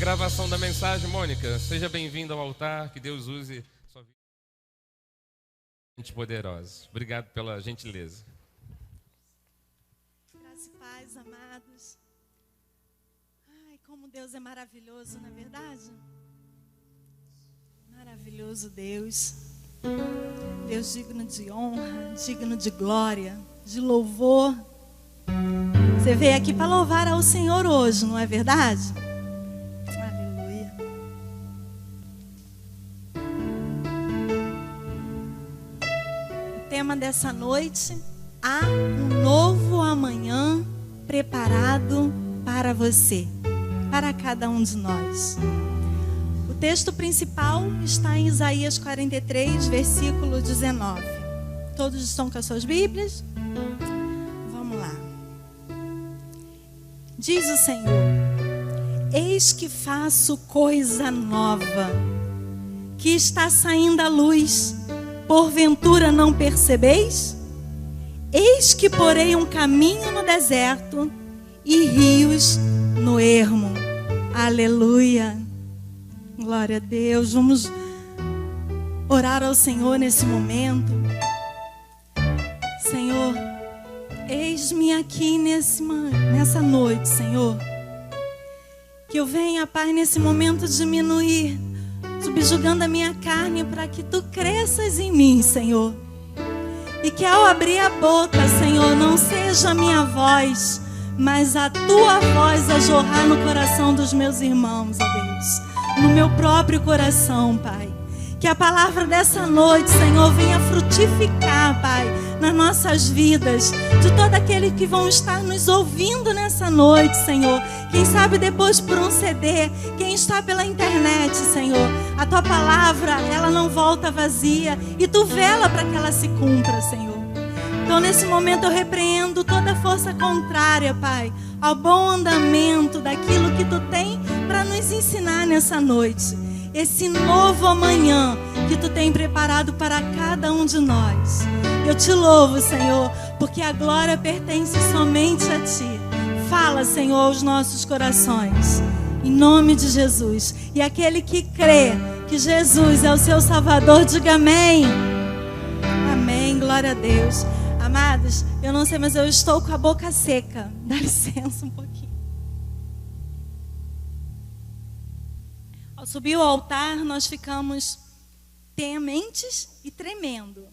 gravação da mensagem. Mônica, seja bem-vinda ao altar, que Deus use sua vida. Gente poderosa. Obrigado pela gentileza. Graça e paz, amados. Ai, como Deus é maravilhoso, não é verdade? Maravilhoso Deus. Deus digno de honra, digno de glória, de louvor. Você veio aqui para louvar ao Senhor hoje, não é verdade? Aleluia. O tema dessa noite: há um novo amanhã preparado para você, para cada um de nós. O texto principal está em Isaías 43, versículo 19. Todos estão com as suas Bíblias? Vamos lá. Diz o Senhor: eis que faço coisa nova, que está saindo à luz, porventura não percebeis? Eis que porei um caminho no deserto e rios no ermo. Aleluia. Glória a Deus. Vamos orar ao Senhor nesse momento. Senhor, eis-me aqui nessa noite, Senhor. Que eu venha, Pai, nesse momento diminuir, subjugando a minha carne para que Tu cresças em mim, Senhor. E que ao abrir a boca, Senhor, não seja a minha voz, mas a Tua voz a jorrar no coração dos meus irmãos, ó Deus. No meu próprio coração, Pai. Que a palavra dessa noite, Senhor, venha frutificar, Pai, nas nossas vidas, de todo aquele que vão estar nos ouvindo nessa noite, Senhor. Quem sabe depois por um CD, quem está pela internet, Senhor. A Tua palavra, ela não volta vazia e Tu vela para que ela se cumpra, Senhor. Então, nesse momento, eu repreendo toda força contrária, Pai, ao bom andamento daquilo que Tu tem para nos ensinar nessa noite. Esse novo amanhã que Tu tem preparado para cada um de nós. Eu Te louvo, Senhor, porque a glória pertence somente a Ti. Fala, Senhor, aos nossos corações, em nome de Jesus. E aquele que crê que Jesus é o seu Salvador, diga amém. Amém, glória a Deus. Amados, eu não sei, mas eu estou com a boca seca. Dá licença um pouquinho. Ao subir ao altar, nós ficamos tementes e tremendo.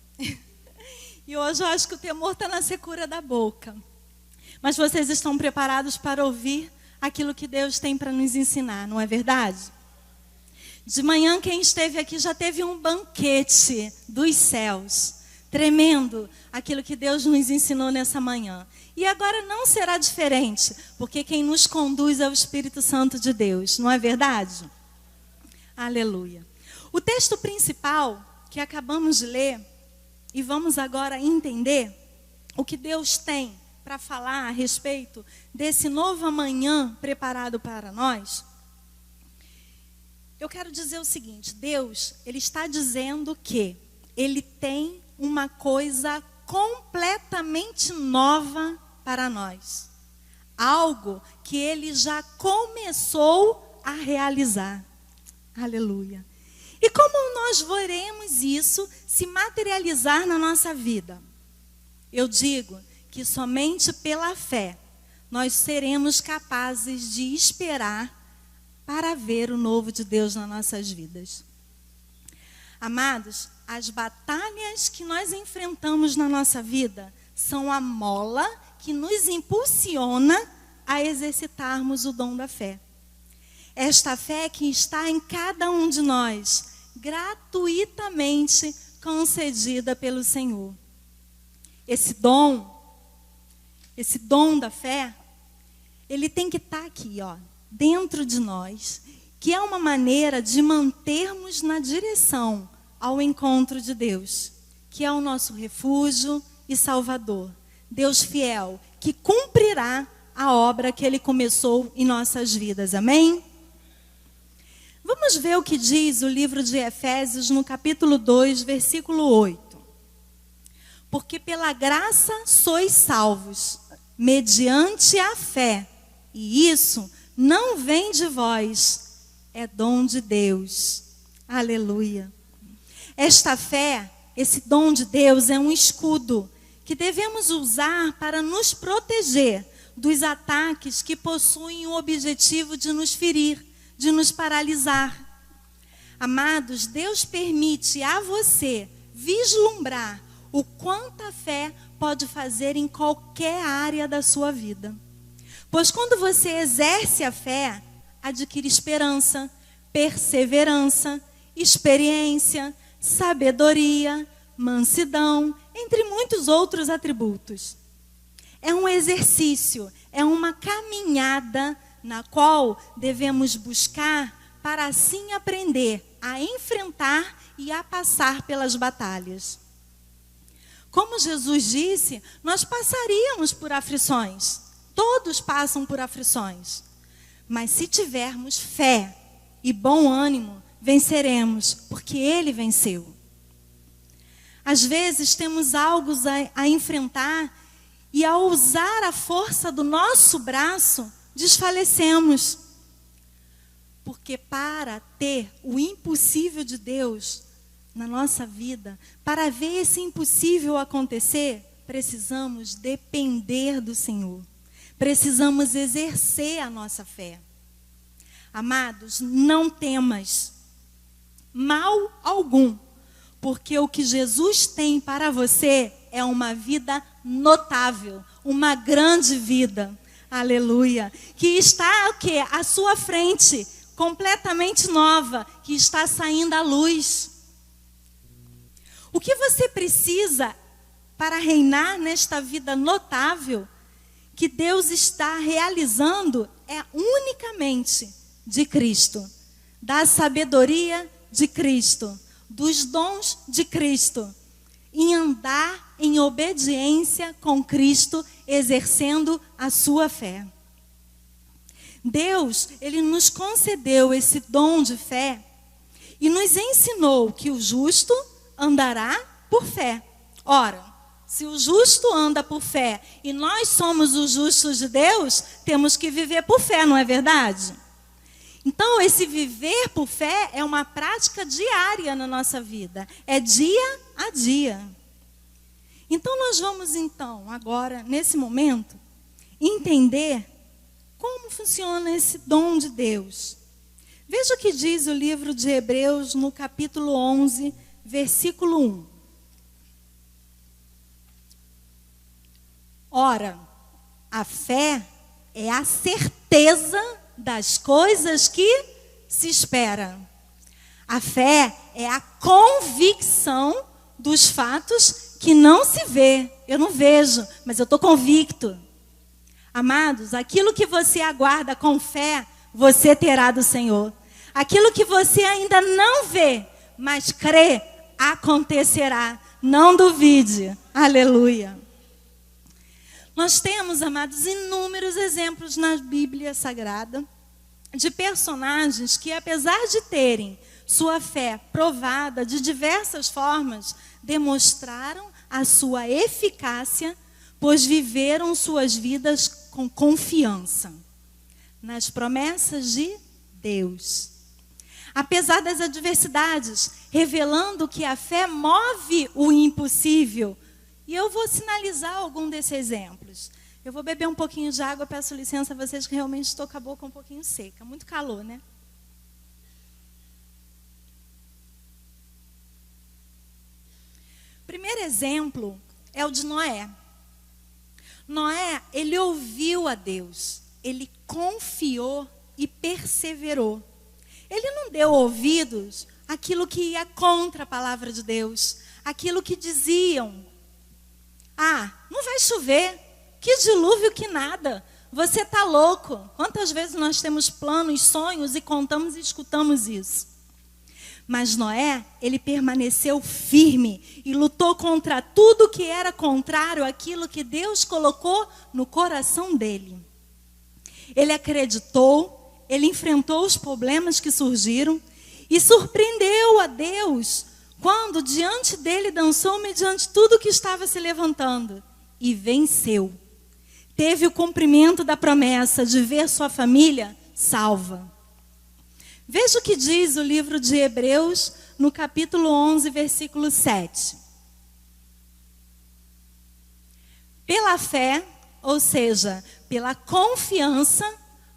E hoje eu acho que o temor está na secura da boca. Mas vocês estão preparados para ouvir aquilo que Deus tem para nos ensinar, não é verdade? De manhã, quem esteve aqui já teve um banquete dos céus. Tremendo aquilo que Deus nos ensinou nessa manhã. E agora não será diferente, porque quem nos conduz é o Espírito Santo de Deus, não é verdade? Aleluia. O texto principal que acabamos de ler, e vamos agora entender o que Deus tem para falar a respeito desse novo amanhã preparado para nós. Eu quero dizer o seguinte: Deus, Ele está dizendo que Ele tem uma coisa completamente nova para nós. Algo que Ele já começou a realizar. Aleluia. E como nós veremos isso se materializar na nossa vida? Eu digo que somente pela fé nós seremos capazes de esperar para ver o novo de Deus nas nossas vidas. Amados, as batalhas que nós enfrentamos na nossa vida são a mola que nos impulsiona a exercitarmos o dom da fé. Esta fé que está em cada um de nós, gratuitamente concedida pelo Senhor. Esse dom da fé, ele tem que estar aqui, ó, dentro de nós, que é uma maneira de mantermos na direção ao encontro de Deus, que é o nosso refúgio e Salvador. Deus fiel, que cumprirá a obra que Ele começou em nossas vidas. Amém? Vamos ver o que diz o livro de Efésios no capítulo 2, versículo 8. Porque pela graça sois salvos, mediante a fé. E isso não vem de vós, é dom de Deus. Aleluia. Esta fé, esse dom de Deus, é um escudo que devemos usar para nos proteger dos ataques que possuem o objetivo de nos ferir, de nos paralisar. Amados, Deus permite a você vislumbrar o quanto a fé pode fazer em qualquer área da sua vida. Pois quando você exerce a fé, adquire esperança, perseverança, experiência, sabedoria, mansidão, entre muitos outros atributos. É um exercício, é uma caminhada na qual devemos buscar para assim aprender a enfrentar e a passar pelas batalhas. Como Jesus disse, nós passaríamos por aflições. Todos passam por aflições. Mas se tivermos fé e bom ânimo, venceremos, porque Ele venceu. Às vezes temos algo a enfrentar e ao usar a força do nosso braço, desfalecemos. Porque para ter o impossível de Deus na nossa vida, para ver esse impossível acontecer, precisamos depender do Senhor. Precisamos exercer a nossa fé. Amados, não temas mal algum, porque o que Jesus tem para você é uma vida notável, uma grande vida. Aleluia. Que está o quê? À sua frente, completamente nova, que está saindo à luz. O que você precisa para reinar nesta vida notável que Deus está realizando é unicamente de Cristo, da sabedoria de Cristo, dos dons de Cristo, em andar em obediência com Cristo, exercendo a sua fé. Deus, Ele nos concedeu esse dom de fé e nos ensinou que o justo andará por fé. Ora, se o justo anda por fé e nós somos os justos de Deus, temos que viver por fé, não é verdade? Então, esse viver por fé é uma prática diária na nossa vida. É dia a dia. Então, nós vamos, agora, nesse momento, entender como funciona esse dom de Deus. Veja o que diz o livro de Hebreus, no capítulo 11, versículo 1. Ora, a fé é a certeza das coisas que se espera. A fé é a convicção dos fatos que não se vê. Eu não vejo, mas eu estou convicto. Amados, aquilo que você aguarda com fé, você terá do Senhor. Aquilo que você ainda não vê, mas crê, acontecerá. Não duvide. Aleluia. Nós temos, amados, inúmeros exemplos na Bíblia Sagrada de personagens que, apesar de terem sua fé provada de diversas formas, demonstraram a sua eficácia, pois viveram suas vidas com confiança nas promessas de Deus. Apesar das adversidades, revelando que a fé move o impossível. E eu vou sinalizar algum desses exemplos. Eu vou beber um pouquinho de água, peço licença a vocês que realmente estou com a boca um pouquinho seca. Muito calor, né? O primeiro exemplo é o de Noé. Noé, ele ouviu a Deus, ele confiou e perseverou. Ele não deu ouvidos àquilo que ia contra a palavra de Deus, aquilo que diziam. Ah, não vai chover, que dilúvio, que nada, você está louco. Quantas vezes nós temos planos, sonhos e contamos e escutamos isso. Mas Noé, ele permaneceu firme e lutou contra tudo que era contrário àquilo que Deus colocou no coração dele. Ele acreditou, ele enfrentou os problemas que surgiram e surpreendeu a Deus quando diante dele dançou mediante tudo que estava se levantando e venceu. Teve o cumprimento da promessa de ver sua família salva. Veja o que diz o livro de Hebreus, no capítulo 11, versículo 7. Pela fé, ou seja, pela confiança,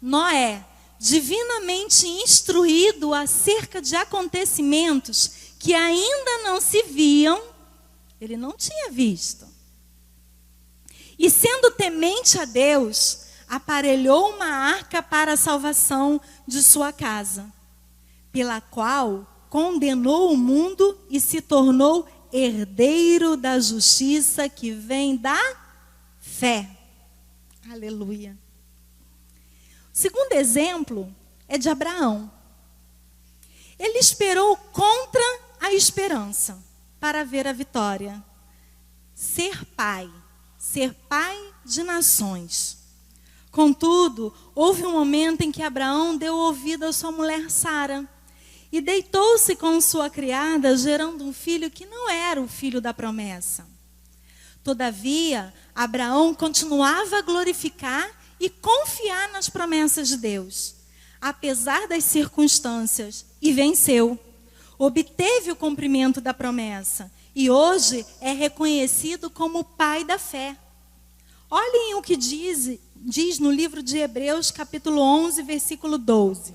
Noé, divinamente instruído acerca de acontecimentos que ainda não se viam, ele não tinha visto. E sendo temente a Deus, aparelhou uma arca para a salvação de sua casa, pela qual condenou o mundo e se tornou herdeiro da justiça que vem da fé. Aleluia. O segundo exemplo é de Abraão. Ele esperou contra a esperança para ver a vitória. Ser pai de nações. Contudo, houve um momento em que Abraão deu ouvido à sua mulher Sara e deitou-se com sua criada, gerando um filho que não era o filho da promessa. Todavia, Abraão continuava a glorificar e confiar nas promessas de Deus, apesar das circunstâncias, e venceu. Obteve o cumprimento da promessa e hoje é reconhecido como pai da fé. Olhem o que diz no livro de Hebreus, capítulo 11, versículo 12.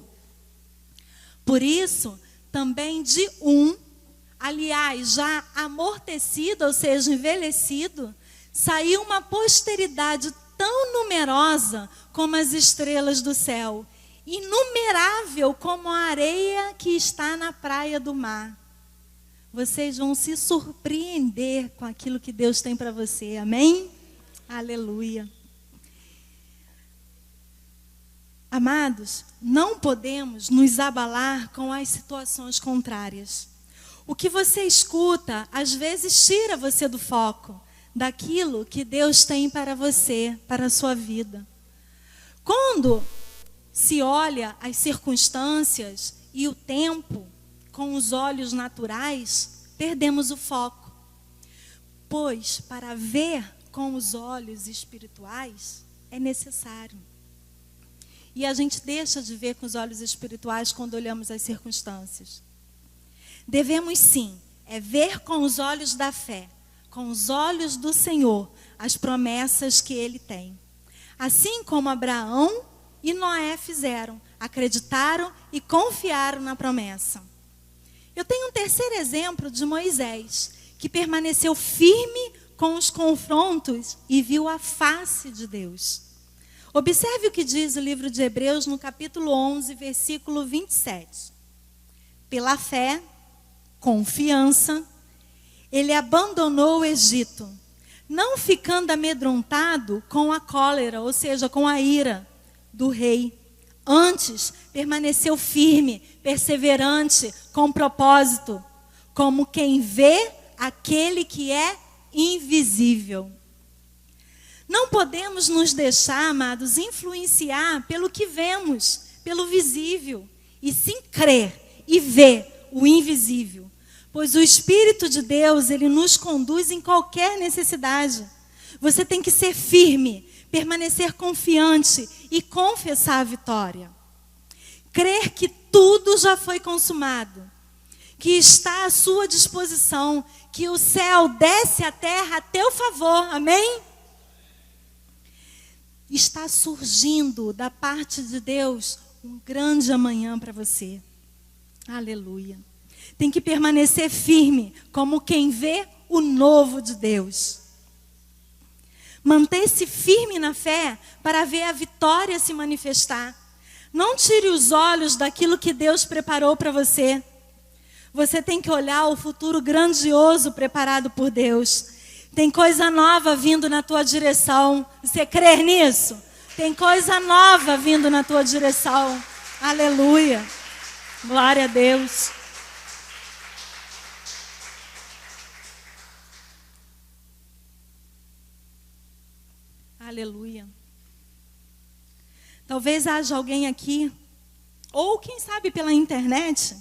Por isso, também de aliás, já amortecido, ou seja, envelhecido, saiu uma posteridade tão numerosa como as estrelas do céu, inumerável como a areia que está na praia do mar. Vocês vão se surpreender com aquilo que Deus tem para você, amém? Aleluia. Amados, não podemos nos abalar com as situações contrárias. O que você escuta, às vezes tira você do foco, daquilo que Deus tem para você, para a sua vida. Quando se olha as circunstâncias e o tempo com os olhos naturais, perdemos o foco. Pois, para ver com os olhos espirituais, é necessário. E a gente deixa de ver com os olhos espirituais quando olhamos as circunstâncias. Devemos sim, ver com os olhos da fé, com os olhos do Senhor, as promessas que Ele tem. Assim como Abraão e Noé fizeram, acreditaram e confiaram na promessa. Eu tenho um terceiro exemplo de Moisés, que permaneceu firme com os confrontos e viu a face de Deus. Observe o que diz o livro de Hebreus no capítulo 11, versículo 27. Pela fé, confiança, ele abandonou o Egito, não ficando amedrontado com a cólera, ou seja, com a ira do rei. Antes, permaneceu firme, perseverante, com propósito, como quem vê aquele que é invisível. Não podemos nos deixar, amados, influenciar pelo que vemos, pelo visível, e sim crer e ver o invisível. Pois o Espírito de Deus, ele nos conduz em qualquer necessidade. Você tem que ser firme, permanecer confiante e confessar a vitória. Crer que tudo já foi consumado, que está à sua disposição, que o céu desce à terra a teu favor, amém? Está surgindo da parte de Deus um grande amanhã para você. Aleluia. Tem que permanecer firme, como quem vê o novo de Deus. Manter-se firme na fé para ver a vitória se manifestar. Não tire os olhos daquilo que Deus preparou para você. Você tem que olhar o futuro grandioso preparado por Deus. Tem coisa nova vindo na tua direção. Você crê nisso? Tem coisa nova vindo na tua direção. Aleluia. Glória a Deus. Aleluia. Talvez haja alguém aqui, ou quem sabe pela internet,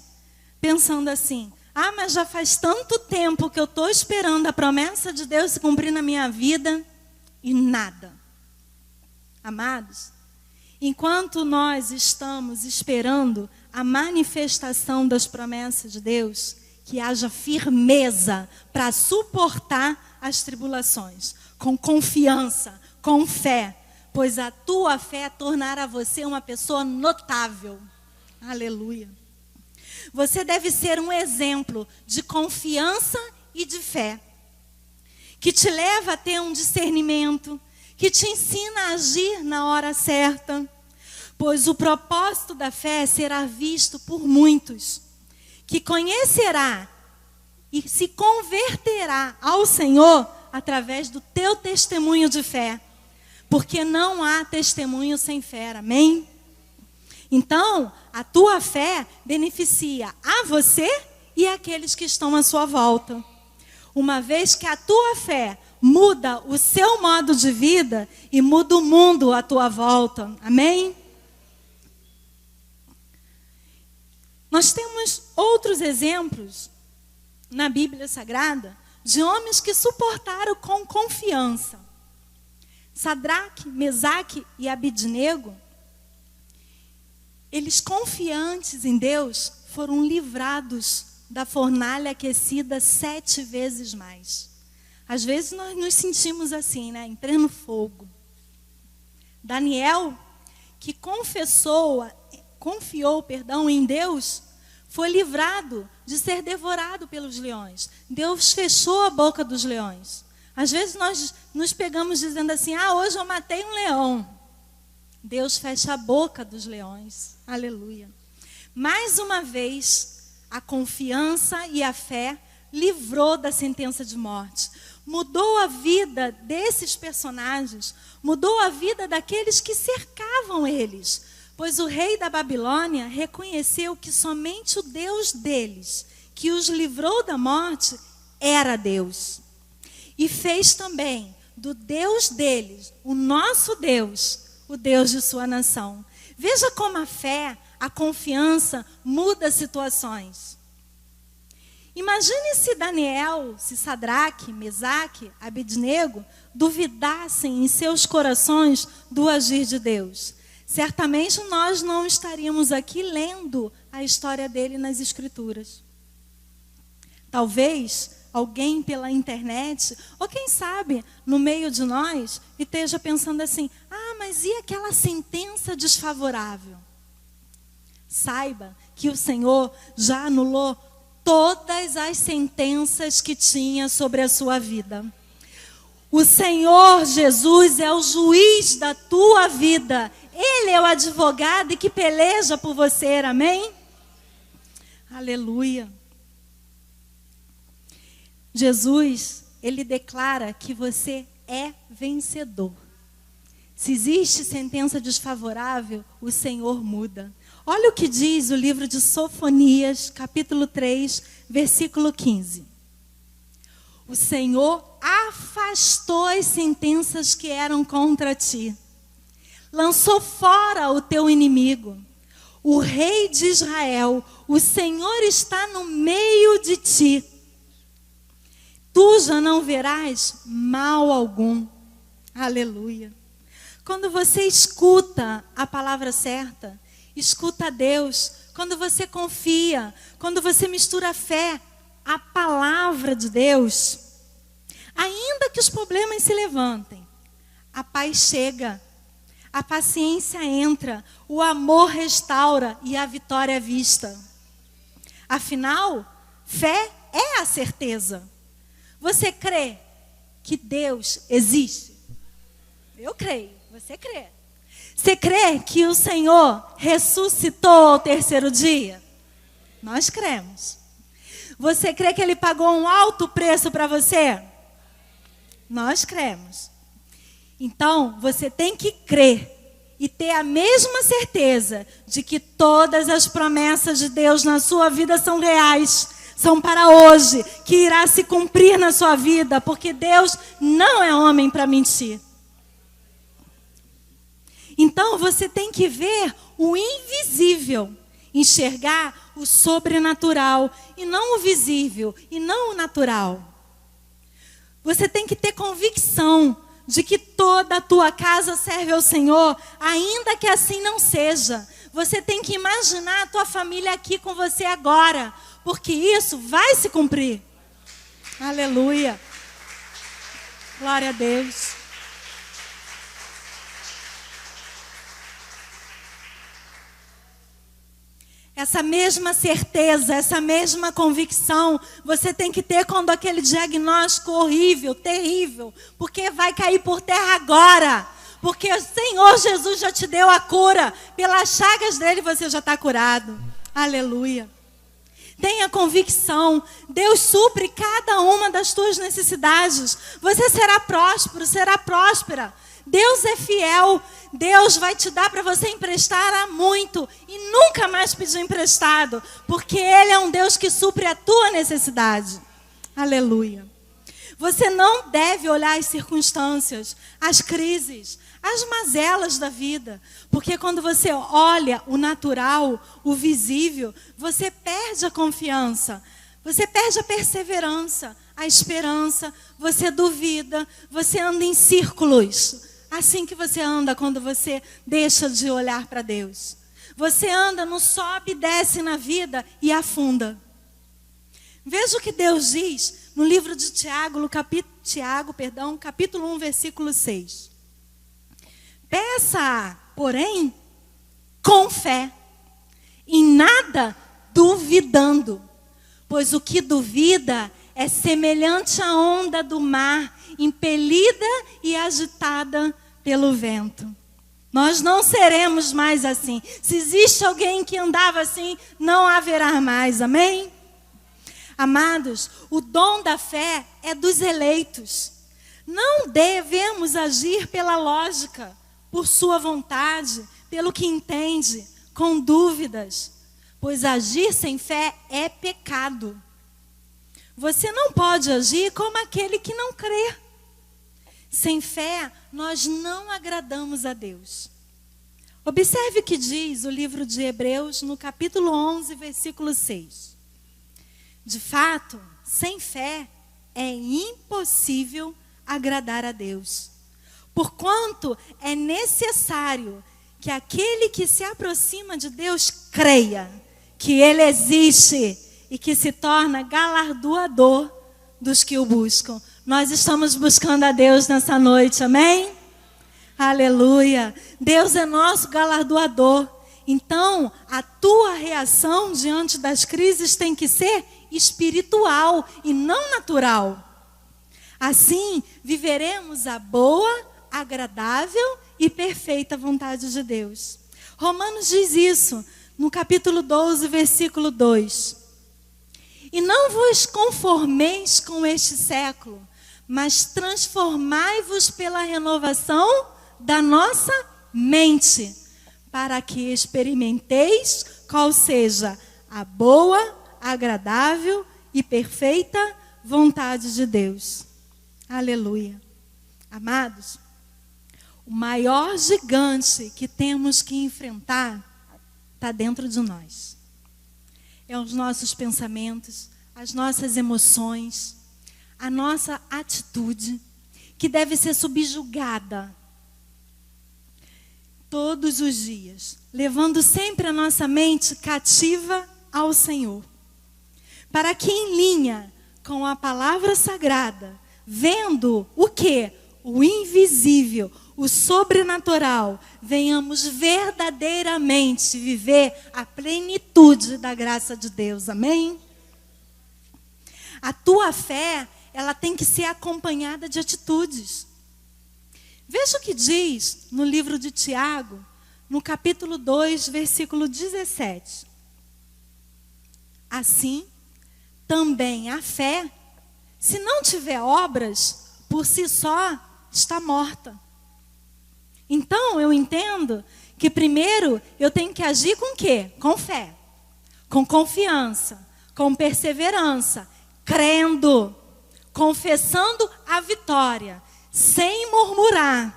pensando assim: ah, mas já faz tanto tempo que eu estou esperando a promessa de Deus se cumprir na minha vida e nada. Amados, enquanto nós estamos esperando a manifestação das promessas de Deus, que haja firmeza para suportar as tribulações, com confiança, com fé, pois a tua fé tornará você uma pessoa notável. Aleluia. Você deve ser um exemplo de confiança e de fé, que te leva a ter um discernimento, que te ensina a agir na hora certa, pois o propósito da fé será visto por muitos, que conhecerá e se converterá ao Senhor através do teu testemunho de fé, porque não há testemunho sem fé, amém? Então, a tua fé beneficia a você e aqueles que estão à sua volta. Uma vez que a tua fé muda o seu modo de vida e muda o mundo à tua volta, amém? Nós temos outros exemplos na Bíblia Sagrada de homens que suportaram com confiança. Sadraque, Mesaque e Abidnego, eles confiantes em Deus, foram livrados da fornalha aquecida 7 vezes mais. Às vezes nós nos sentimos assim, né? Em pleno fogo. Daniel, que confiou em Deus, foi livrado de ser devorado pelos leões. Deus fechou a boca dos leões. Às vezes nós nos pegamos dizendo assim, hoje eu matei um leão. Deus fecha a boca dos leões. Aleluia. Mais uma vez, a confiança e a fé livrou da sentença de morte. Mudou a vida desses personagens, mudou a vida daqueles que cercavam eles. Pois o rei da Babilônia reconheceu que somente o Deus deles, que os livrou da morte, era Deus. E fez também do Deus deles, o nosso Deus, o Deus de sua nação. Veja como a fé, a confiança muda situações. Imagine se Daniel, se Sadraque, Mesaque, Abidnego duvidassem em seus corações do agir de Deus. Certamente nós não estaríamos aqui lendo a história dele nas Escrituras. Talvez alguém pela internet, ou quem sabe no meio de nós, esteja pensando assim, mas e aquela sentença desfavorável? Saiba que o Senhor já anulou todas as sentenças que tinha sobre a sua vida. O Senhor Jesus é o juiz da tua vida. Ele é o advogado e que peleja por você, amém? Aleluia. Jesus, ele declara que você é vencedor. Se existe sentença desfavorável, o Senhor muda. Olha o que diz o livro de Sofonias, capítulo 3, versículo 15. O Senhor afastou as sentenças que eram contra ti. Lançou fora o teu inimigo. O rei de Israel, o Senhor está no meio de ti. Tu já não verás mal algum. Aleluia. Quando você escuta a palavra certa, escuta a Deus, quando você confia, quando você mistura a fé, a palavra de Deus, ainda que os problemas se levantem, a paz chega, a paciência entra, o amor restaura e a vitória é vista. Afinal, fé é a certeza. Você crê que Deus existe? Eu creio, você crê. Você crê que o Senhor ressuscitou ao 3º dia? Nós cremos. Você crê que Ele pagou um alto preço para você? Nós cremos. Então, você tem que crer e ter a mesma certeza de que todas as promessas de Deus na sua vida são reais, são para hoje, que irá se cumprir na sua vida, porque Deus não é homem para mentir. Então, você tem que ver o invisível, enxergar o sobrenatural, e não o visível, e não o natural. Você tem que ter convicção de que toda a tua casa serve ao Senhor, ainda que assim não seja. Você tem que imaginar a tua família aqui com você agora, porque isso vai se cumprir. Aleluia. Glória a Deus. Essa mesma certeza, essa mesma convicção, você tem que ter quando aquele diagnóstico horrível, terrível, porque vai cair por terra agora. Porque o Senhor Jesus já te deu a cura. Pelas chagas dele você já está curado. Aleluia. Tenha convicção. Deus supre cada uma das tuas necessidades. Você será próspero, será próspera. Deus é fiel. Deus vai te dar para você emprestar a muito e nunca mais pedir emprestado, porque Ele é um Deus que supre a tua necessidade. Aleluia. Você não deve olhar as circunstâncias, as crises, as mazelas da vida, porque quando você olha o natural, o visível, você perde a confiança, você perde a perseverança, a esperança, você duvida, você anda em círculos. Assim que você anda quando você deixa de olhar para Deus. Você anda no sobe e desce na vida e afunda. Veja o que Deus diz no livro de Tiago, capítulo 1, versículo 6. Peça, porém, com fé, em nada duvidando, pois o que duvida é semelhante à onda do mar, impelida e agitada pelo vento. Nós não seremos mais assim. Se existe alguém que andava assim, não haverá mais. Amém? Amados, o dom da fé é dos eleitos. Não devemos agir pela lógica, por sua vontade, pelo que entende, com dúvidas. Pois agir sem fé é pecado. Você não pode agir como aquele que não crê. Sem fé, nós não agradamos a Deus. Observe o que diz o livro de Hebreus, no capítulo 11, versículo 6. De fato, sem fé, é impossível agradar a Deus. Porquanto é necessário que aquele que se aproxima de Deus creia que Ele existe e que se torna galardoador dos que o buscam. Nós estamos buscando a Deus nessa noite, amém? Aleluia. Deus é nosso galardoador. Então, a tua reação diante das crises tem que ser espiritual e não natural. Assim, viveremos a boa, agradável e perfeita vontade de Deus. Romanos diz isso no capítulo 12, versículo 2. E não vos conformeis com este século, mas transformai-vos pela renovação da nossa mente, para que experimenteis qual seja a boa, agradável e perfeita vontade de Deus. Aleluia. Amados, o maior gigante que temos que enfrentar está dentro de nós. É os nossos pensamentos, as nossas emoções, a nossa atitude, que deve ser subjugada todos os dias, levando sempre a nossa mente cativa ao Senhor. Para que em linha com a palavra sagrada, vendo o quê? O invisível, o sobrenatural, venhamos verdadeiramente viver a plenitude da graça de Deus. Amém? A tua fé, ela tem que ser acompanhada de atitudes. Veja o que diz no livro de Tiago, no capítulo 2, versículo 17. Assim, também a fé, se não tiver obras, por si só está morta. Então, eu entendo que primeiro eu tenho que agir com o quê? Com fé, com confiança, com perseverança, crendo, confessando a vitória, sem murmurar,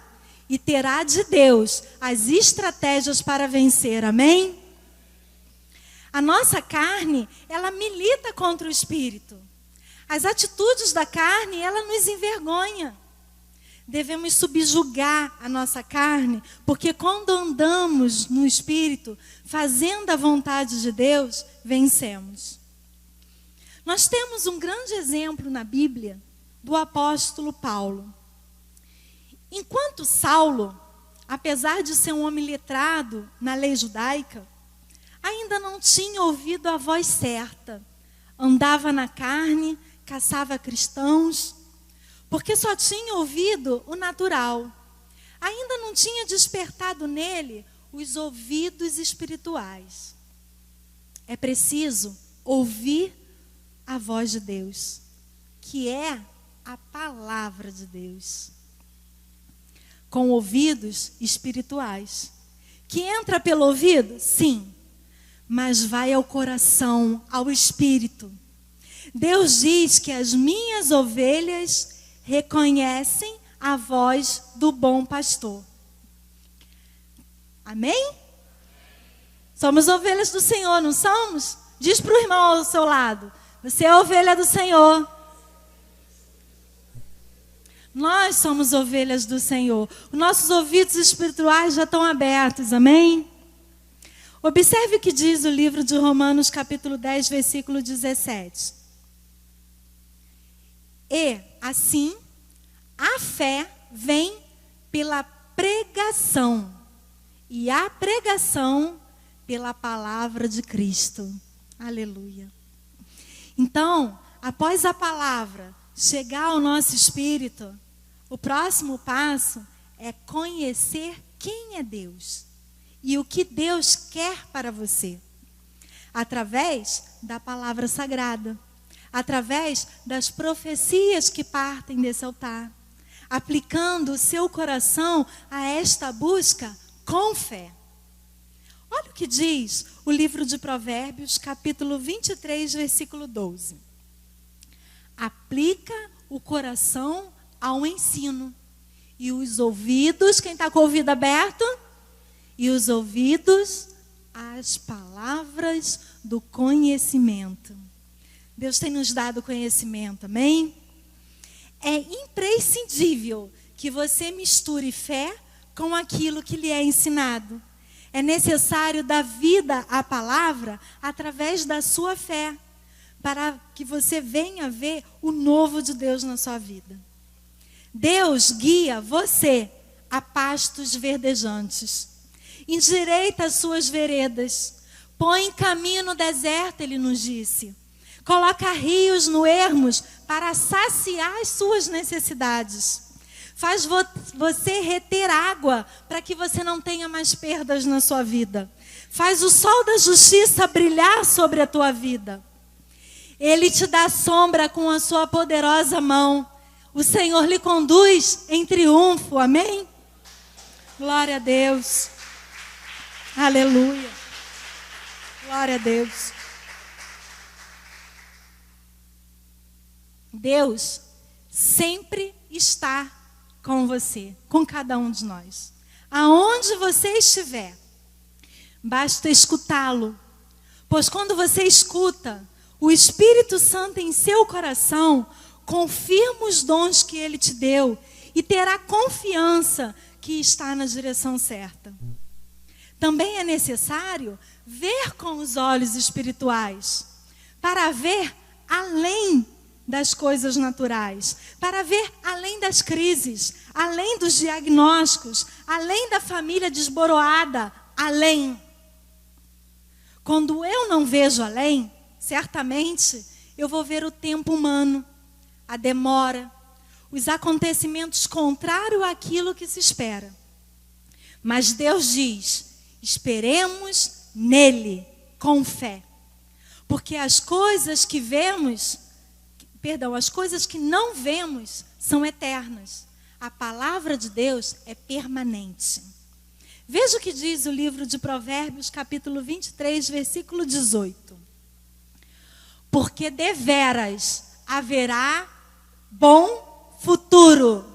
e terá de Deus as estratégias para vencer, amém? A nossa carne, ela milita contra o espírito. As atitudes da carne, ela nos envergonha. devemos subjugar a nossa carne, porque quando andamos no Espírito, fazendo a vontade de Deus, vencemos. Nós temos um grande exemplo na Bíblia do apóstolo Paulo. Enquanto Saulo, apesar de ser um homem letrado na lei judaica, ainda não tinha ouvido a voz certa. Andava na carne, caçava cristãos, porque só tinha ouvido o natural. Ainda não tinha despertado nele os ouvidos espirituais. É preciso ouvir a voz de Deus, que é a palavra de Deus, com ouvidos espirituais. Que entra pelo ouvido? Sim, mas vai ao coração, ao espírito. Deus diz que as minhas ovelhas reconhecem a voz do bom pastor. Amém? Somos ovelhas do Senhor, não somos? Diz para o irmão ao seu lado: você é ovelha do Senhor. Nós somos ovelhas do Senhor. Os nossos ouvidos espirituais já estão abertos, amém? Observe o que diz o livro de Romanos, capítulo 10, versículo 17. E, assim, a fé vem pela pregação, e a pregação pela palavra de Cristo. Aleluia. Então, após a palavra chegar ao nosso espírito, o próximo passo é conhecer quem é Deus e o que Deus quer para você, através da palavra sagrada, através das profecias que partem desse altar, aplicando o seu coração a esta busca com fé. Olha o que diz o livro de Provérbios, capítulo 23, versículo 12. Aplica o coração ao ensino, e os ouvidos, quem está com o ouvido aberto? E os ouvidos às palavras do conhecimento. Deus tem nos dado conhecimento, amém? É imprescindível que você misture fé com aquilo que lhe é ensinado. É necessário dar vida à palavra através da sua fé, para que você venha ver o novo de Deus na sua vida. Deus guia você a pastos verdejantes, endireita as suas veredas, põe em caminho no deserto, ele nos disse. Coloca rios no ermos para saciar as suas necessidades. Faz você reter água para que você não tenha mais perdas na sua vida. Faz o sol da justiça brilhar sobre a tua vida. Ele te dá sombra com a sua poderosa mão. O Senhor lhe conduz em triunfo, amém? Glória a Deus. Aleluia. Glória a Deus. Deus sempre está com você, com cada um de nós. Aonde você estiver, basta escutá-lo. Pois quando você escuta, o Espírito Santo em seu coração confirma os dons que ele te deu e terá confiança que está na direção certa. Também é necessário ver com os olhos espirituais, para ver além das coisas naturais, para ver além das crises, além dos diagnósticos, além da família desboroada, além. Quando eu não vejo além, certamente eu vou ver o tempo humano, a demora, os acontecimentos contrários àquilo que se espera. Mas Deus diz: esperemos nele com fé. Porque as coisas que não vemos são eternas. A palavra de Deus é permanente. Veja o que diz o livro de Provérbios, capítulo 23, versículo 18. Porque deveras haverá bom futuro.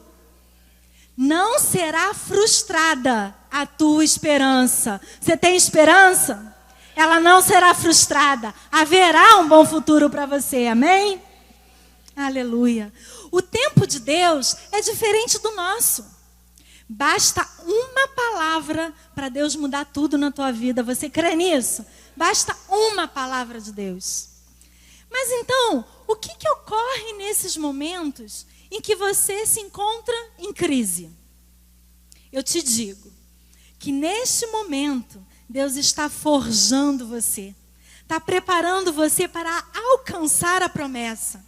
Não será frustrada a tua esperança. Você tem esperança? Ela não será frustrada. Haverá um bom futuro para você, amém? Aleluia. O tempo de Deus é diferente do nosso. Basta uma palavra para Deus mudar tudo na tua vida. Você crê nisso? Basta uma palavra de Deus. Mas então, o que ocorre nesses momentos em que você se encontra em crise? Eu te digo que neste momento, Deus está forjando você. Está preparando você para alcançar a promessa.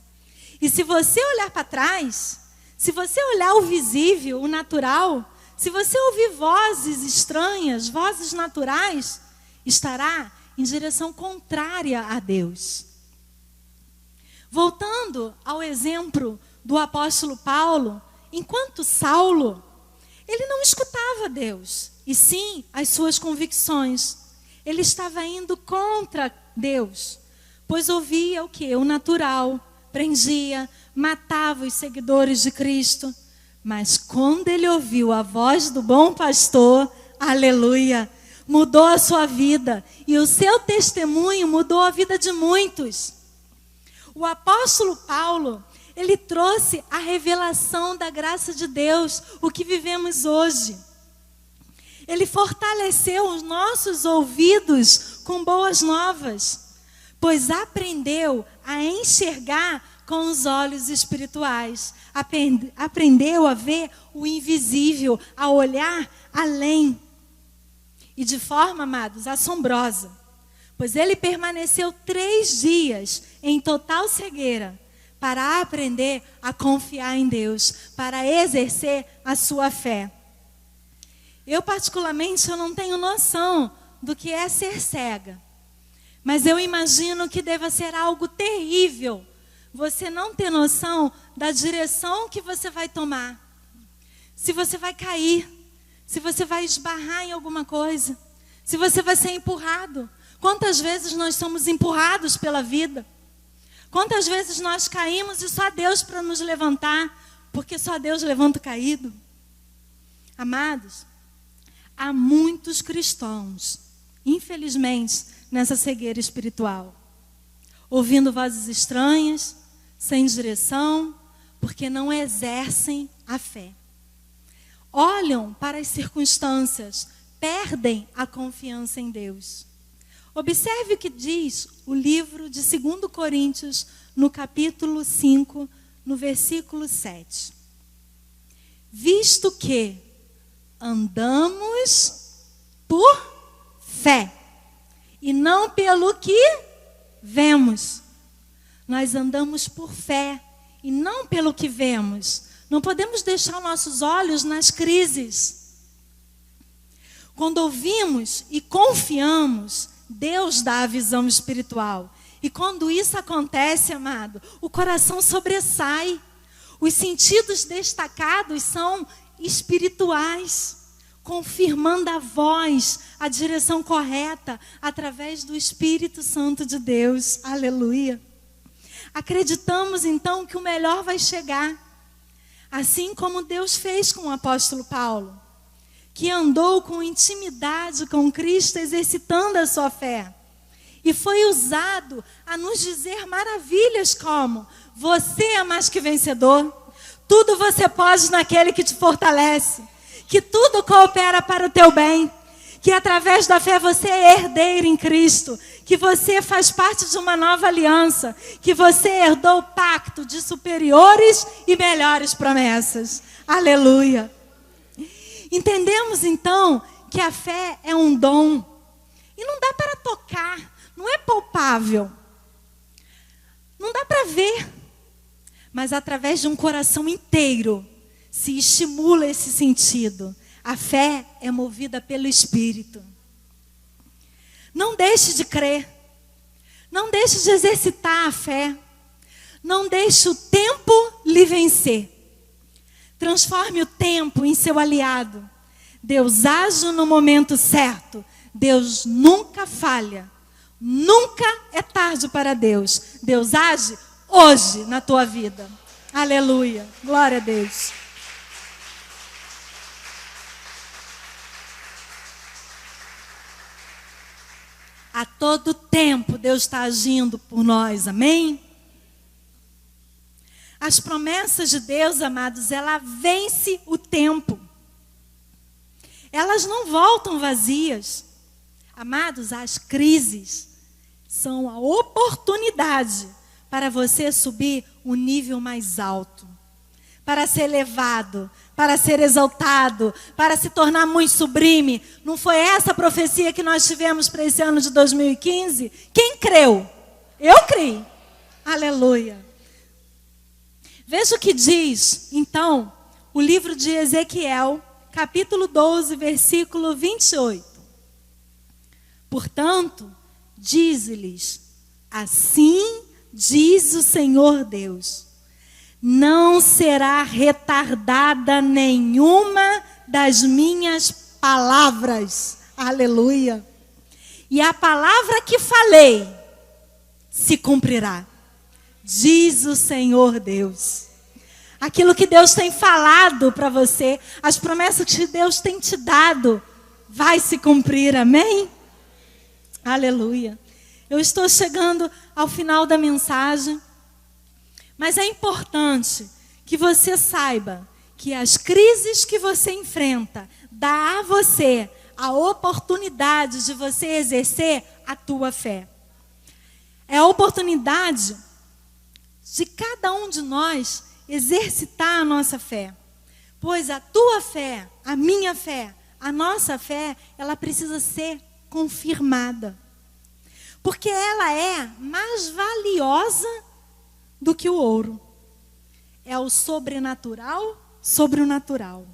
E se você olhar para trás, se você olhar o visível, o natural, se você ouvir vozes estranhas, vozes naturais, estará em direção contrária a Deus. Voltando ao exemplo do apóstolo Paulo, enquanto Saulo, ele não escutava Deus, e sim as suas convicções. Ele estava indo contra Deus, pois ouvia o que? O natural, prendia, matava os seguidores de Cristo. Mas quando ele ouviu a voz do bom pastor, aleluia, mudou a sua vida. E o seu testemunho mudou a vida de muitos. O apóstolo Paulo, ele trouxe a revelação da graça de Deus, o que vivemos hoje. Ele fortaleceu os nossos ouvidos com boas novas, pois aprendeu a enxergar com os olhos espirituais. Aprendeu a ver o invisível, a olhar além. E de forma, amados, assombrosa. Pois ele permaneceu 3 dias em total cegueira para aprender a confiar em Deus, para exercer a sua fé. Eu, particularmente, eu não tenho noção do que é ser cega. Mas eu imagino que deva ser algo terrível você não ter noção da direção que você vai tomar. Se você vai cair, se você vai esbarrar em alguma coisa, se você vai ser empurrado. Quantas vezes nós somos empurrados pela vida? Quantas vezes nós caímos e só Deus para nos levantar, porque só Deus levanta o caído? Amados, há muitos cristãos, infelizmente, nessa cegueira espiritual, ouvindo vozes estranhas, sem direção, porque não exercem a fé. Olham para as circunstâncias, perdem a confiança em Deus. Observe o que diz o livro de 2 Coríntios, no capítulo 5, no versículo 7. Visto que andamos por fé, e não pelo que vemos. Nós andamos por fé e não pelo que vemos. Não podemos deixar nossos olhos nas crises. Quando ouvimos e confiamos, Deus dá a visão espiritual. E quando isso acontece, amado, o coração sobressai. Os sentidos destacados são espirituais, confirmando a voz, a direção correta, através do Espírito Santo de Deus. Aleluia. Acreditamos então que o melhor vai chegar. Assim como Deus fez com o apóstolo Paulo, que andou com intimidade com Cristo, exercitando a sua fé. E foi usado a nos dizer maravilhas como: você é mais que vencedor, tudo você pode naquele que te fortalece, que tudo coopera para o teu bem, que através da fé você é herdeiro em Cristo, que você faz parte de uma nova aliança, que você herdou o pacto de superiores e melhores promessas. Aleluia. Entendemos então que a fé é um dom e não dá para tocar, não é palpável, não dá para ver, mas através de um coração inteiro se estimula esse sentido. A fé é movida pelo Espírito. Não deixe de crer. Não deixe de exercitar a fé. Não deixe o tempo lhe vencer. Transforme o tempo em seu aliado. Deus age no momento certo. Deus nunca falha. Nunca é tarde para Deus. Deus age hoje na tua vida. Aleluia. Glória a Deus. A todo tempo Deus está agindo por nós, amém? As promessas de Deus, amados, ela vence o tempo. Elas não voltam vazias. Amados, as crises são a oportunidade para você subir um nível mais alto, para ser elevado, para ser exaltado, para se tornar muito sublime. Não foi essa a profecia que nós tivemos para esse ano de 2015? Quem creu? Eu criei. Aleluia. Veja o que diz, então, o livro de Ezequiel, capítulo 12, versículo 28. Portanto, diz-lhes, assim diz o Senhor Deus, não será retardada nenhuma das minhas palavras. Aleluia. E a palavra que falei se cumprirá, diz o Senhor Deus. Aquilo que Deus tem falado para você, as promessas que Deus tem te dado, vai se cumprir, amém? Aleluia. Eu estou chegando ao final da mensagem, mas é importante que você saiba que as crises que você enfrenta dá a você a oportunidade de você exercer a tua fé. É a oportunidade de cada um de nós exercitar a nossa fé. Pois a tua fé, a minha fé, a nossa fé, ela precisa ser confirmada. Porque ela é mais valiosa do que o ouro. É o sobrenatural sobre o natural.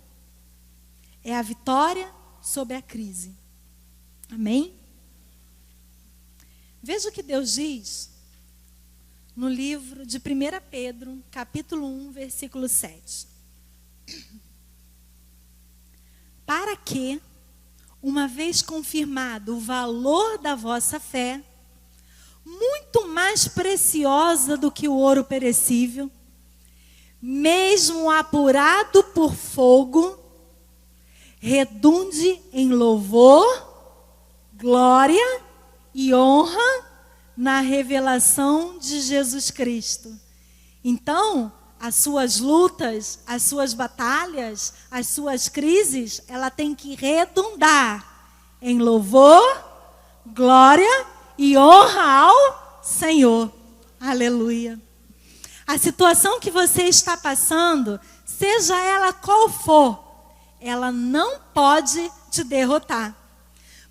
É a vitória sobre a crise. Amém? Veja o que Deus diz no livro de 1 Pedro, capítulo 1, versículo 7. Para que, uma vez confirmado o valor da vossa fé, muito mais preciosa do que o ouro perecível, mesmo apurado por fogo, redunde em louvor, glória e honra na revelação de Jesus Cristo. Então, as suas lutas, as suas batalhas, as suas crises, ela tem que redundar em louvor, glória e honra ao Senhor. Aleluia. A situação que você está passando, seja ela qual for, ela não pode te derrotar.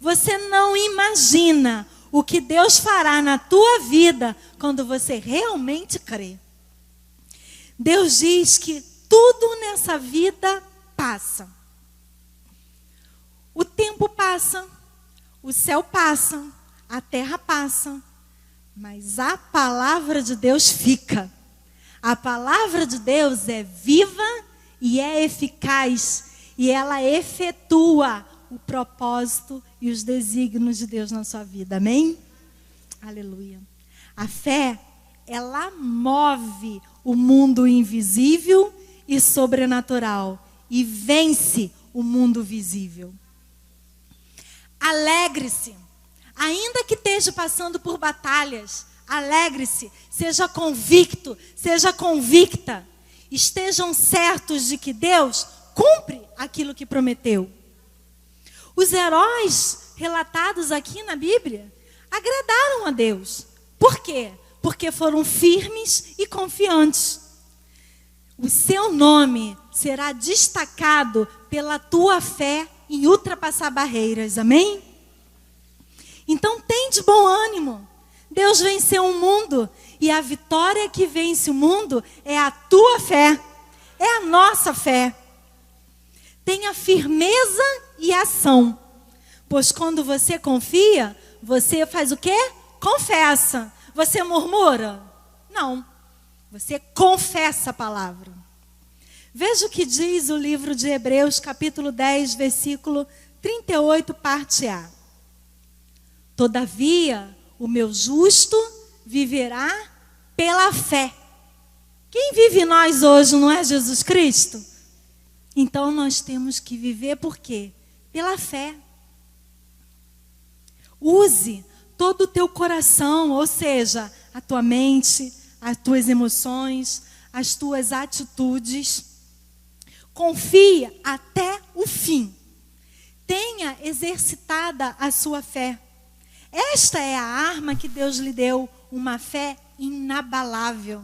Você não imagina o que Deus fará na tua vida quando você realmente crê. Deus diz que tudo nessa vida passa. O tempo passa, o céu passa, a terra passa, mas a palavra de Deus fica. A palavra de Deus é viva e é eficaz, e ela efetua o propósito e os desígnios de Deus na sua vida. Amém? Aleluia. A fé, ela move o mundo invisível e sobrenatural e vence o mundo visível. Alegre-se, ainda que esteja passando por batalhas. Alegre-se, seja convicto, seja convicta. Estejam certos de que Deus cumpre aquilo que prometeu. Os heróis relatados aqui na Bíblia agradaram a Deus. Por quê? Porque foram firmes e confiantes. O seu nome será destacado pela tua fé em ultrapassar barreiras. Amém? Então tem de bom ânimo. Deus venceu o mundo, e a vitória que vence o mundo é a tua fé, é a nossa fé. Tenha firmeza e ação, pois quando você confia, você faz o quê? Confessa. Você murmura? Não, você confessa a palavra. Veja o que diz o livro de Hebreus, capítulo 10, versículo 38, parte A. Todavia, o meu justo viverá pela fé. Quem vive em nós hoje não é Jesus Cristo? Então nós temos que viver por quê? Pela fé. Use todo o teu coração, ou seja, a tua mente, as tuas emoções, as tuas atitudes. Confie até o fim. Tenha exercitada a sua fé. Esta é a arma que Deus lhe deu, uma fé inabalável.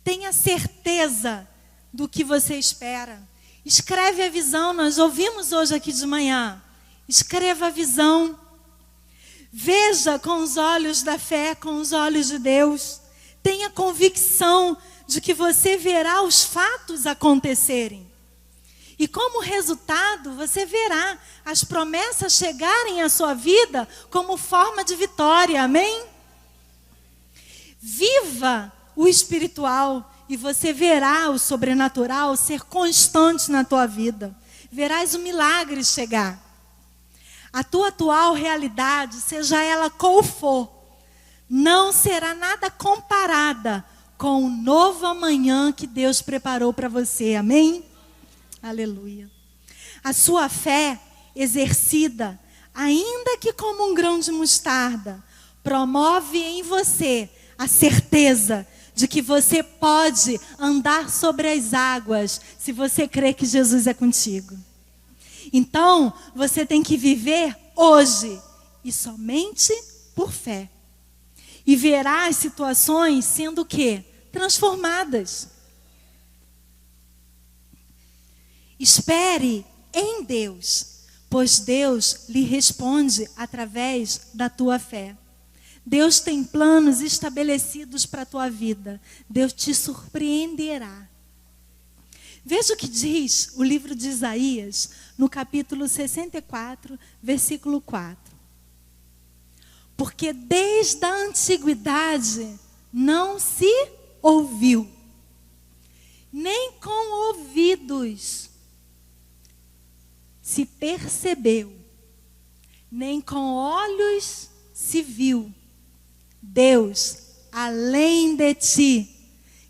Tenha certeza do que você espera. Escreve a visão, nós ouvimos hoje aqui de manhã. Escreva a visão. Veja com os olhos da fé, com os olhos de Deus. Tenha convicção de que você verá os fatos acontecerem. E como resultado, você verá as promessas chegarem à sua vida como forma de vitória. Amém? Viva o espiritual e você verá o sobrenatural ser constante na tua vida. Verás o milagre chegar. A tua atual realidade, seja ela qual for, não será nada comparada com o novo amanhã que Deus preparou para você. Amém? Aleluia. A sua fé exercida, ainda que como um grão de mostarda, promove em você a certeza de que você pode andar sobre as águas se você crê que Jesus é contigo. Então, você tem que viver hoje e somente por fé. E verá as situações sendo o quê? Transformadas. Espere em Deus, pois Deus lhe responde através da tua fé. Deus tem planos estabelecidos para a tua vida. Deus te surpreenderá. Veja o que diz o livro de Isaías, no capítulo 64, versículo 4. Porque desde a antiguidade não se ouviu, nem com ouvidos se percebeu, nem com olhos se viu, Deus além de ti,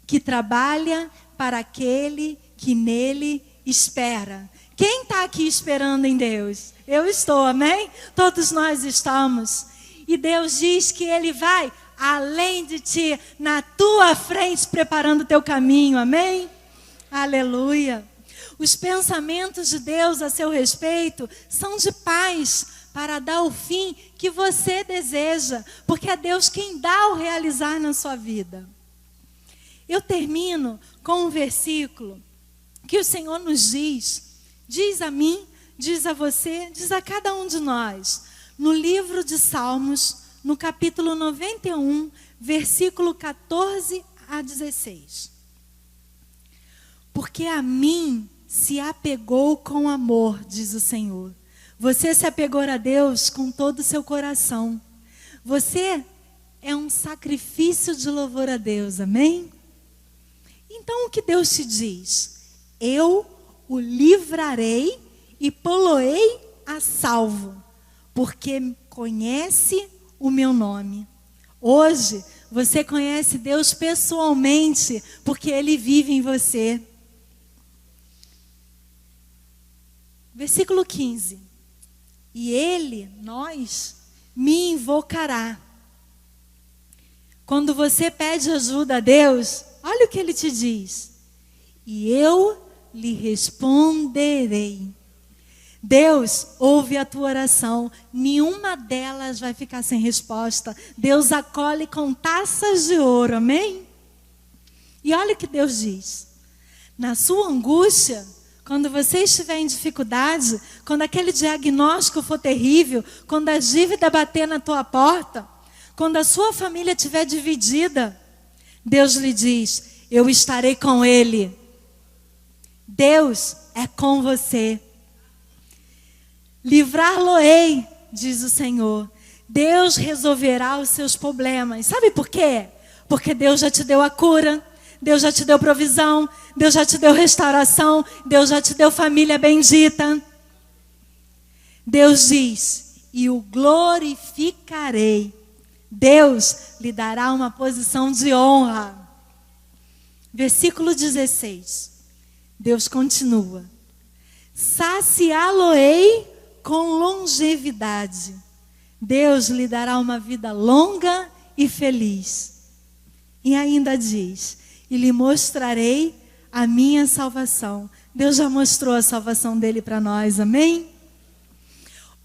que trabalha para aquele que nele espera. Quem está aqui esperando em Deus? Eu estou, amém? Todos nós estamos. E Deus diz que Ele vai além de ti, na tua frente, preparando o teu caminho, amém? Aleluia. Os pensamentos de Deus a seu respeito são de paz, para dar o fim que você deseja, porque é Deus quem dá o realizar na sua vida. Eu termino com um versículo que o Senhor nos diz a mim, diz a você, diz a cada um de nós, no livro de Salmos, no capítulo 91, versículo 14 a 16. Porque a mim se apegou com amor, diz o Senhor. Você se apegou a Deus com todo o seu coração. Você é um sacrifício de louvor a Deus, amém? Então o que Deus te diz? Eu o livrarei e pô-lo-ei a salvo, porque conhece o meu nome. Hoje você conhece Deus pessoalmente, porque Ele vive em você. Versículo 15. E Ele, me invocará. Quando você pede ajuda a Deus, olha o que Ele te diz. E eu lhe responderei. Deus ouve a tua oração. Nenhuma delas vai ficar sem resposta. Deus acolhe com taças de ouro, amém? E olha o que Deus diz. Na sua angústia, quando você estiver em dificuldade, quando aquele diagnóstico for terrível, quando a dívida bater na tua porta, quando a sua família estiver dividida, Deus lhe diz, eu estarei com ele. Deus é com você. Livrar-lo-ei, diz o Senhor. Deus resolverá os seus problemas. Sabe por quê? Porque Deus já te deu a cura. Deus já te deu provisão, Deus já te deu restauração, Deus já te deu família bendita. Deus diz, e o glorificarei. Deus lhe dará uma posição de honra. Versículo 16. Deus continua. Saciá-lo-ei com longevidade. Deus lhe dará uma vida longa e feliz. E ainda diz, e lhe mostrarei a minha salvação. Deus já mostrou a salvação dele para nós, amém?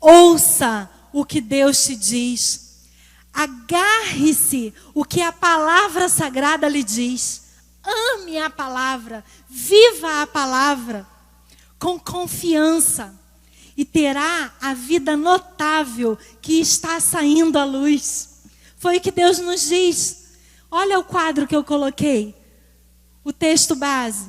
Ouça o que Deus te diz. Agarre-se o que a palavra sagrada lhe diz. Ame a palavra, viva a palavra com confiança e terá a vida notável que está saindo à luz. Foi o que Deus nos diz. Olha o quadro que eu coloquei, o texto base.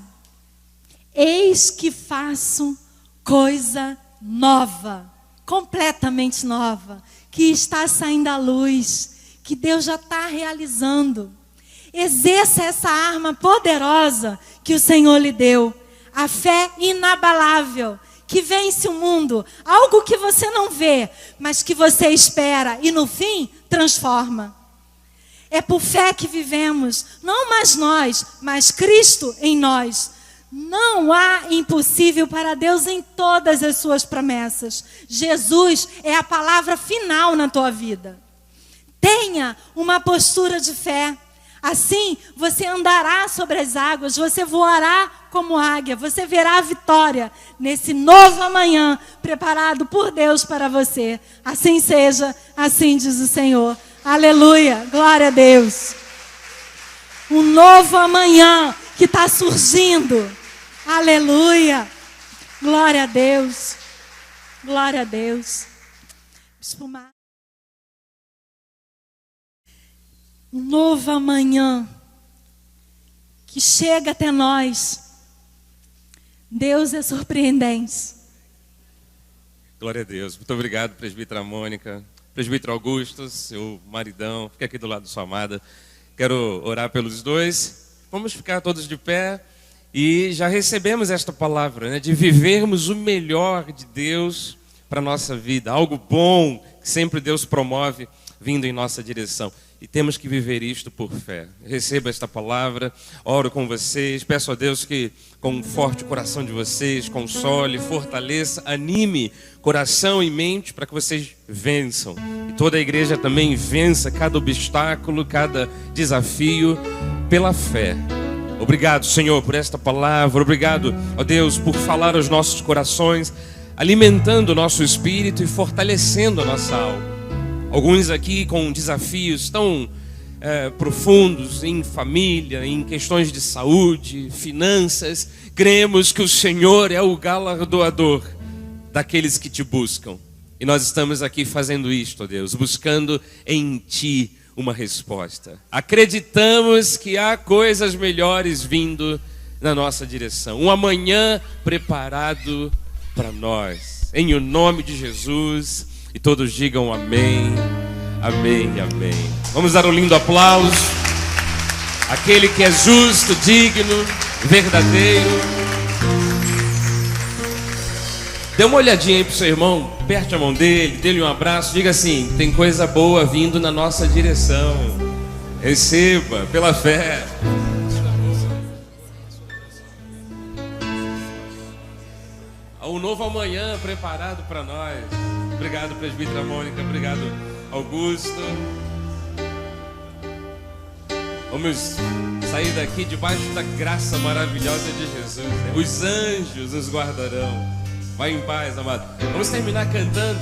Eis que faço coisa nova, completamente nova, que está saindo à luz, que Deus já está realizando. Exerça essa arma poderosa que o Senhor lhe deu, a fé inabalável, que vence o mundo, algo que você não vê, mas que você espera e no fim transforma. É por fé que vivemos, não mais nós, mas Cristo em nós. Não há impossível para Deus em todas as suas promessas. Jesus é a palavra final na tua vida. Tenha uma postura de fé. Assim, você andará sobre as águas, você voará como águia, você verá a vitória nesse novo amanhã preparado por Deus para você. Assim seja, assim diz o Senhor. Aleluia, glória a Deus. Um novo amanhã que está surgindo. Aleluia, glória a Deus. Glória a Deus. Espumar. Um novo amanhã que chega até nós. Deus é surpreendente. Glória a Deus. Muito obrigado, presbítera Mônica, presbítero Augusto, seu maridão. Fica aqui do lado da sua amada. Quero orar pelos dois. Vamos ficar todos de pé. E já recebemos esta palavra, né, de vivermos o melhor de Deus para a nossa vida. Algo bom que sempre Deus promove vindo em nossa direção. E temos que viver isto por fé. Receba esta palavra, oro com vocês, peço a Deus que conforte o coração de vocês, console, fortaleça, anime coração e mente para que vocês vençam. E toda a igreja também vença cada obstáculo, cada desafio pela fé. Obrigado, Senhor, por esta palavra. Obrigado, ó Deus, por falar aos nossos corações, alimentando o nosso espírito e fortalecendo a nossa alma. Alguns aqui com desafios tão profundos em família, em questões de saúde, finanças. Cremos que o Senhor é o galardoador daqueles que te buscam. E nós estamos aqui fazendo isto, ó Deus, buscando em Ti uma resposta. Acreditamos que há coisas melhores vindo na nossa direção. Um amanhã preparado para nós. Em o nome de Jesus. E todos digam amém, amém e amém. Vamos dar um lindo aplauso. Aquele que é justo, digno, verdadeiro. Dê uma olhadinha aí pro seu irmão, aperte a mão dele, dê-lhe um abraço, diga assim: tem coisa boa vindo na nossa direção. Receba pela fé. Um novo amanhã preparado para nós. Obrigado, presbítera Mônica, obrigado, Augusto. Vamos sair daqui debaixo da graça maravilhosa de Jesus, né? Os anjos nos guardarão. Vai em paz, amado. Vamos terminar cantando.